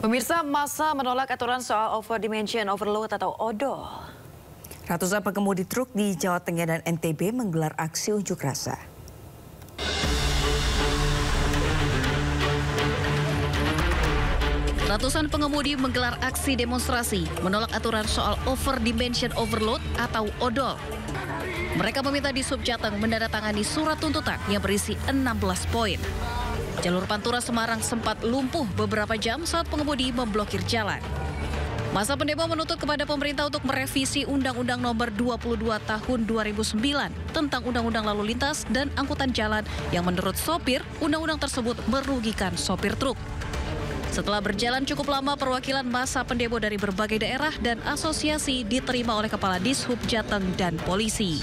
Pemirsa, massa menolak aturan soal over dimension overload atau odol. Ratusan pengemudi truk di Jawa Tengah dan NTB menggelar aksi unjuk rasa. Ratusan pengemudi menggelar aksi demonstrasi menolak aturan soal over dimension overload atau odol. Mereka meminta Dishub Jateng menandatangani surat tuntutan yang berisi 16 poin. Jalur Pantura Semarang sempat lumpuh beberapa jam saat pengemudi memblokir jalan. Masa pendemo menuntut kepada pemerintah untuk merevisi Undang-Undang Nomor 22 Tahun 2009 tentang Undang-Undang Lalu Lintas dan Angkutan Jalan yang menurut sopir, undang-undang tersebut merugikan sopir truk. Setelah berjalan cukup lama, perwakilan massa pendemo dari berbagai daerah dan asosiasi diterima oleh Kepala Dishub Jateng dan polisi.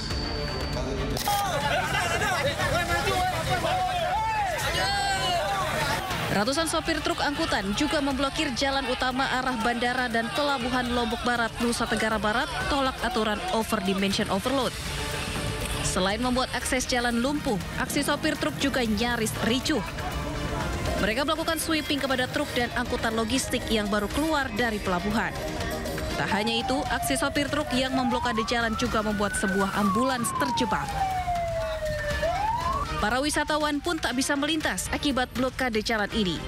Ratusan sopir truk angkutan juga memblokir jalan utama arah bandara dan pelabuhan Lombok Barat, Nusa Tenggara Barat, tolak aturan over dimension overload. Selain membuat akses jalan lumpuh, aksi sopir truk juga nyaris ricuh. Mereka melakukan sweeping kepada truk dan angkutan logistik yang baru keluar dari pelabuhan. Tak hanya itu, aksi sopir truk yang memblokade jalan juga membuat sebuah ambulans terjebak. Para wisatawan pun tak bisa melintas akibat blokade jalan ini.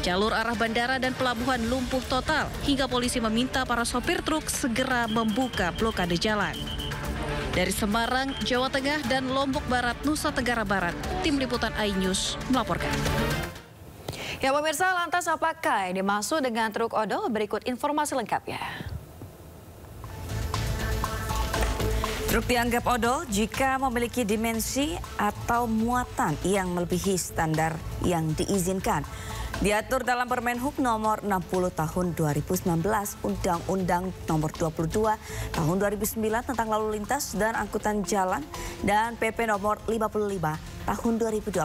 Jalur arah bandara dan pelabuhan lumpuh total hingga polisi meminta para sopir truk segera membuka blokade jalan. Dari Semarang, Jawa Tengah dan Lombok Barat, Nusa Tenggara Barat, Tim Liputan iNews melaporkan. Ya pemirsa, lantas apakah yang dimaksud dengan truk odol? Berikut informasi lengkapnya. Truk dianggap odol jika memiliki dimensi atau muatan yang melebihi standar yang diizinkan. Diatur dalam Permen Hub Nomor 60 Tahun 2019, Undang-Undang Nomor 22 Tahun 2009 tentang Lalu Lintas dan Angkutan Jalan, dan PP Nomor 55 Tahun 2012.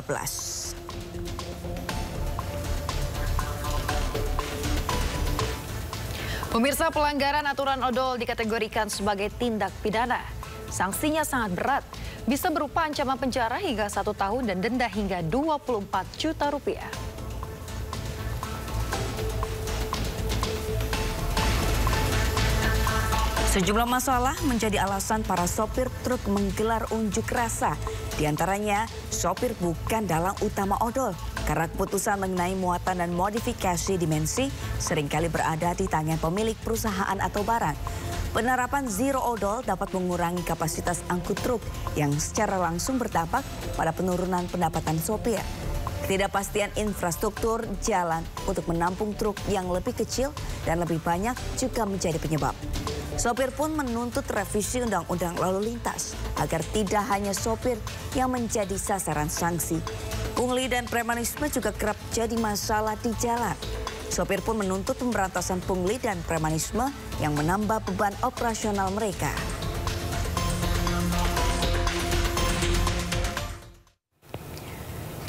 Pemirsa, pelanggaran aturan odol dikategorikan sebagai tindak pidana. Sanksinya sangat berat, bisa berupa ancaman penjara hingga 1 tahun dan denda hingga 24 juta rupiah. Sejumlah masalah menjadi alasan para sopir truk menggelar unjuk rasa. Di antaranya, sopir bukan dalang utama odol karena keputusan mengenai muatan dan modifikasi dimensi seringkali berada di tangan pemilik perusahaan atau barang. Penerapan zero odol dapat mengurangi kapasitas angkut truk yang secara langsung berdampak pada penurunan pendapatan sopir. Ketidakpastian infrastruktur jalan untuk menampung truk yang lebih kecil dan lebih banyak juga menjadi penyebab. Sopir pun menuntut revisi Undang-Undang Lalu Lintas agar tidak hanya sopir yang menjadi sasaran sanksi. Pungli dan premanisme juga kerap jadi masalah di jalan. Sopir pun menuntut pemberantasan pungli dan premanisme yang menambah beban operasional mereka.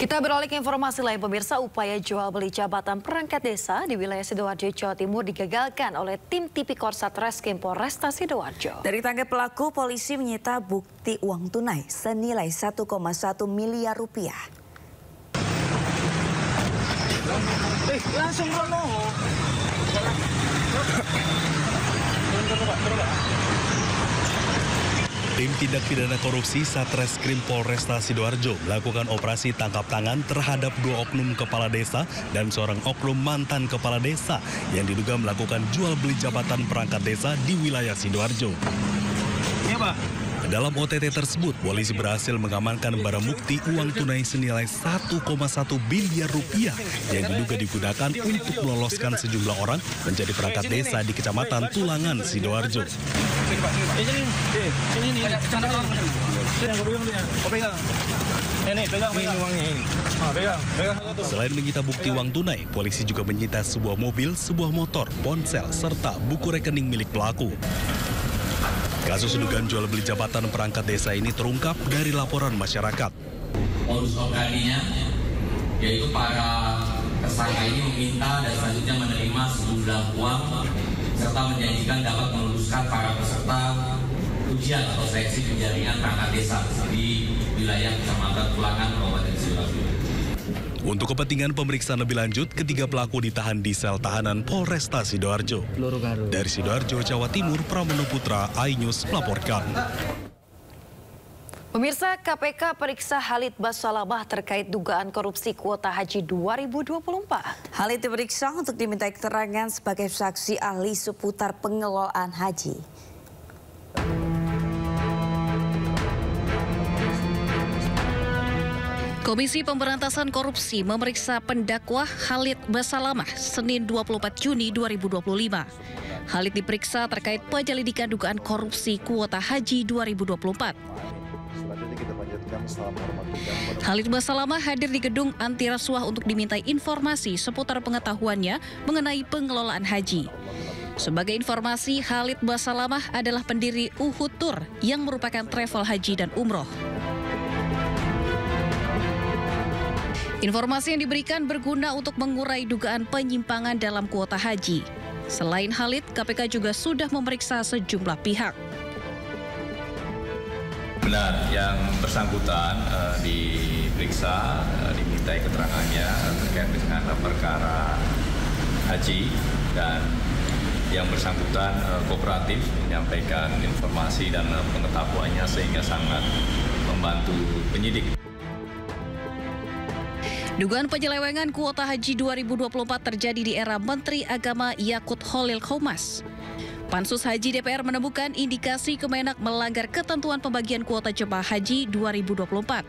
Kita beralih ke informasi lain, pemirsa. Upaya jual beli jabatan perangkat desa di wilayah Sidoarjo, Jawa Timur digagalkan oleh tim Tipikor Satreskrim Polresta Sidoarjo. Dari tangan pelaku, polisi menyita bukti uang tunai senilai 1,1 miliar rupiah. Langsung rono. Tim Tindak Pidana Korupsi Satreskrim Polresta Sidoarjo melakukan operasi tangkap tangan terhadap 2 oknum kepala desa dan seorang oknum mantan kepala desa yang diduga melakukan jual beli jabatan perangkat desa di wilayah Sidoarjo. Iya, Pak. Dalam OTT tersebut, polisi berhasil mengamankan barang bukti uang tunai senilai 1,1 miliar rupiah yang diduga digunakan untuk meloloskan sejumlah orang menjadi perangkat desa di Kecamatan Tulangan, Sidoarjo. Selain menyita bukti uang tunai, polisi juga menyita sebuah mobil, sebuah motor, ponsel, serta buku rekening milik pelaku. Kasus dugaan jual beli jabatan perangkat desa ini terungkap dari laporan masyarakat. Modus operandinya yaitu para tersangka ini meminta dan selanjutnya menerima sejumlah uang serta menjanjikan dapat meluluskan para peserta ujian atau seleksi penjaringan perangkat desa di wilayah Kecamatan Tulangan, Kabupaten Sidoarjo. Untuk kepentingan pemeriksaan lebih lanjut, ketiga pelaku ditahan di sel tahanan Polresta Sidoarjo. Dari Sidoarjo, Jawa Timur, Pramono Putra, iNews melaporkan. Pemirsa, KPK periksa Khalid Basalamah terkait dugaan korupsi kuota haji 2024. Khalid diperiksa untuk dimintai keterangan sebagai saksi ahli seputar pengelolaan haji. Komisi Pemberantasan Korupsi memeriksa pendakwa Khalid Basalamah Senin 24 Juni 2025. Khalid diperiksa terkait penyelidikan dugaan korupsi kuota haji 2024. Khalid Basalamah hadir di gedung anti rasuah untuk dimintai informasi seputar pengetahuannya mengenai pengelolaan haji. Sebagai informasi, Khalid Basalamah adalah pendiri Uhud Tour yang merupakan travel haji dan umroh. Informasi yang diberikan berguna untuk mengurai dugaan penyimpangan dalam kuota haji. Selain Khalid, KPK juga sudah memeriksa sejumlah pihak. Benar, yang bersangkutan diperiksa, dimintai keterangannya terkait dengan perkara haji, dan yang bersangkutan kooperatif menyampaikan informasi dan pengetahuannya sehingga sangat membantu penyidik. Dugaan penyelewengan kuota haji 2024 terjadi di era Menteri Agama Yakut Khalil Qomas. Pansus Haji DPR menemukan indikasi Kemenak melanggar ketentuan pembagian kuota jemaah haji 2024.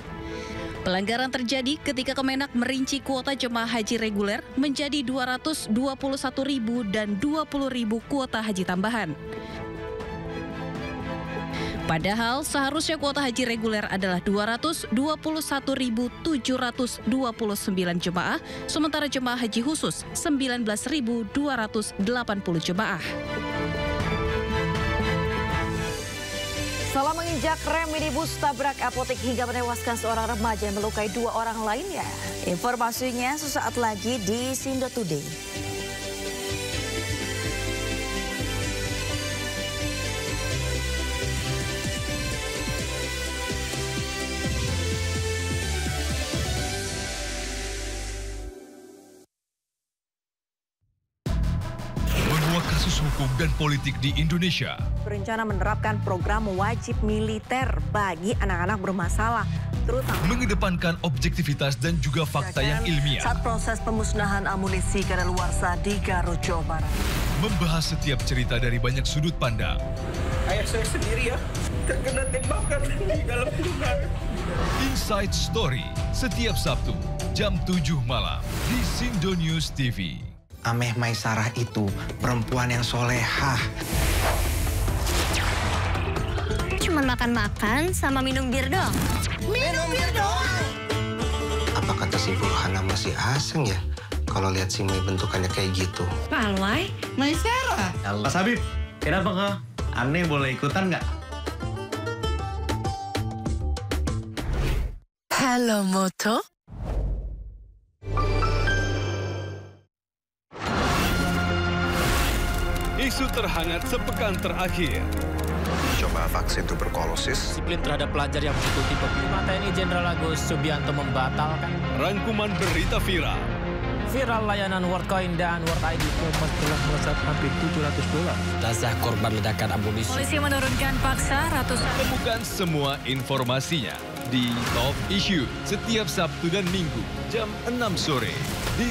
Pelanggaran terjadi ketika Kemenak merinci kuota jemaah haji reguler menjadi 221.000 dan 20.000 kuota haji tambahan. Padahal seharusnya kuota haji reguler adalah 221.729 jemaah, sementara jemaah haji khusus 19.280 jemaah. Salah menginjak rem minibus tabrak apotek hingga menewaskan seorang remaja dan melukai 2 orang lainnya. Informasinya sesaat lagi di Sindo Today. Kasus hukum dan politik di Indonesia. Berencana menerapkan program wajib militer bagi anak-anak bermasalah, terutama mengedepankan objektivitas dan juga fakta yang ilmiah. Saat proses pemusnahan amunisi kadaluarsa di Garut, Jawa Barat. Membahas setiap cerita dari banyak sudut pandang. Ayah saya sendiri ya, terkena tembakan di dalam kandungan. Inside Story, setiap Sabtu, jam 7 malam di Sindo News TV. Ameh Maisarah itu perempuan yang solehah. Cuman makan-makan sama minum bir doang. Minum bir doang? Apa kata si Burhana masih asing ya? Kalau lihat si Mei bentukannya kayak gitu. Pak Alwai, Maisarah. Mas Habib, kenapa nggak? Aneh boleh ikutan nggak? Halo Moto. Isu terhangat sepekan terakhir. Coba vaksin tuberkulosis. Disiplin terhadap pelajar yang mengikuti Panglima TNI Jenderal Agus Subianto membatalkan. Rangkuman berita viral. Viral layanan WorldCoin dan WorldID Commerce telah melesat hampir $700. Jenazah korban ledakan amunisi. Polisi menurunkan paksa ratusan. Temukan semua informasinya di Top Issue setiap Sabtu dan Minggu jam 6 sore di